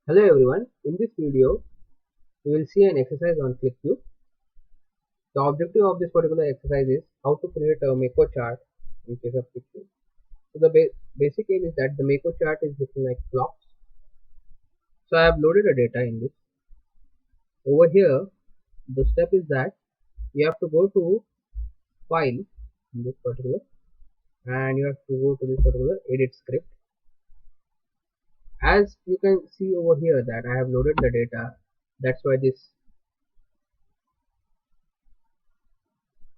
Hello everyone, in this video we will see an exercise on QlikView. The objective of this particular exercise is how to create a Mekko chart in case of QlikView. So the basic aim is that the Mekko chart is looking like blocks. So I have loaded a data in this. Over here the step is that you have to go to file in this particular and you have to go to this particular edit script. As you can see over here that I have loaded the data, that's why this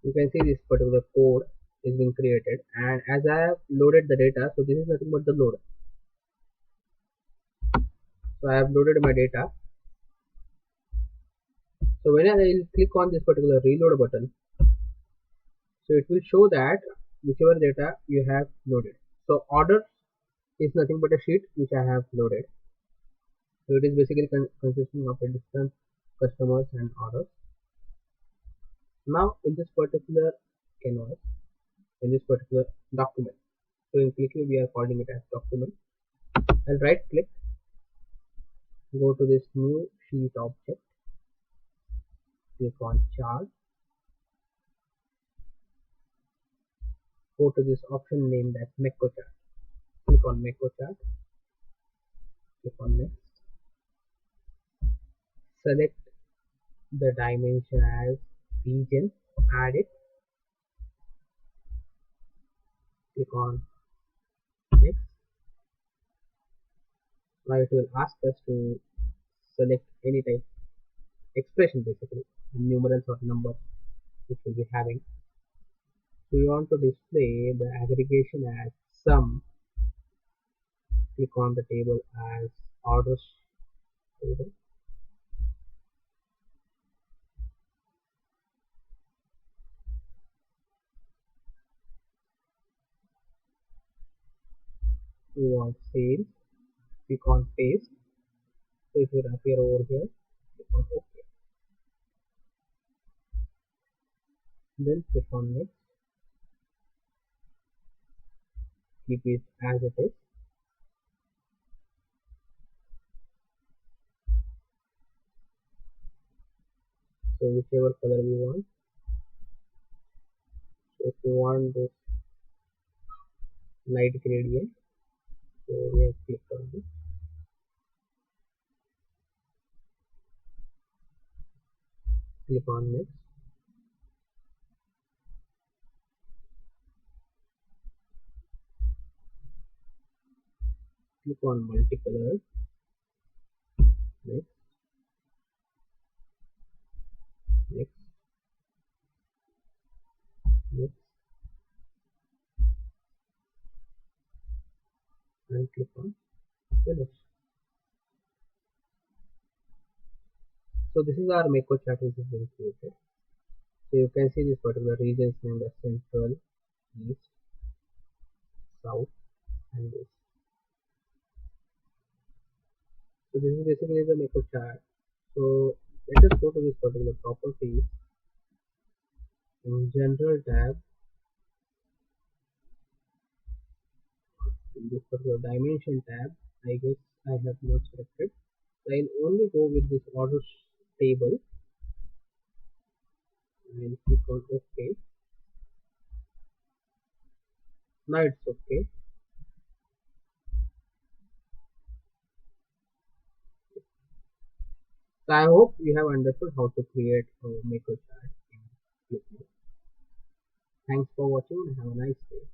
you can see this particular code is being created, and as I have loaded the data, so this is nothing but the load. So I have loaded my data. So when I will click on this particular reload button, so it will show that whichever data you have loaded. So order is nothing but a sheet which I have loaded. So it is basically consisting of a different customers and orders. Now in this particular canvas, in this particular document, so in QlikView we are calling it as document. I'll right click, go to this new sheet object, click on chart, go to this option named as Mekko chart, click on Mekko chart, click on next, select the dimension as region, add it, click on next. Now it will ask us to select any type expression, basically numerals or numbers which will be having. So you want to display the aggregation as sum, click on the table as orders table. We want sales, click on paste, so it will appear over here, click on OK, then click on next, keep it as it is. So whichever color we want, so if we want this light gradient, so we have clicked on this, click on next, click on multicolor, next, next, next, and click on finish. So this is our Mekko chart which has been created. So you can see this particular regions named as central, east, south, and west. So this is basically the Mekko chart. So let us go to this particular properties. In general tab, in this particular dimension tab, I guess I have not selected. So I'll only go with this orders table and click on OK. Now it's OK. So I hope you have understood how to create a Mekko chart in QlikView. Thanks for watching and have a nice day.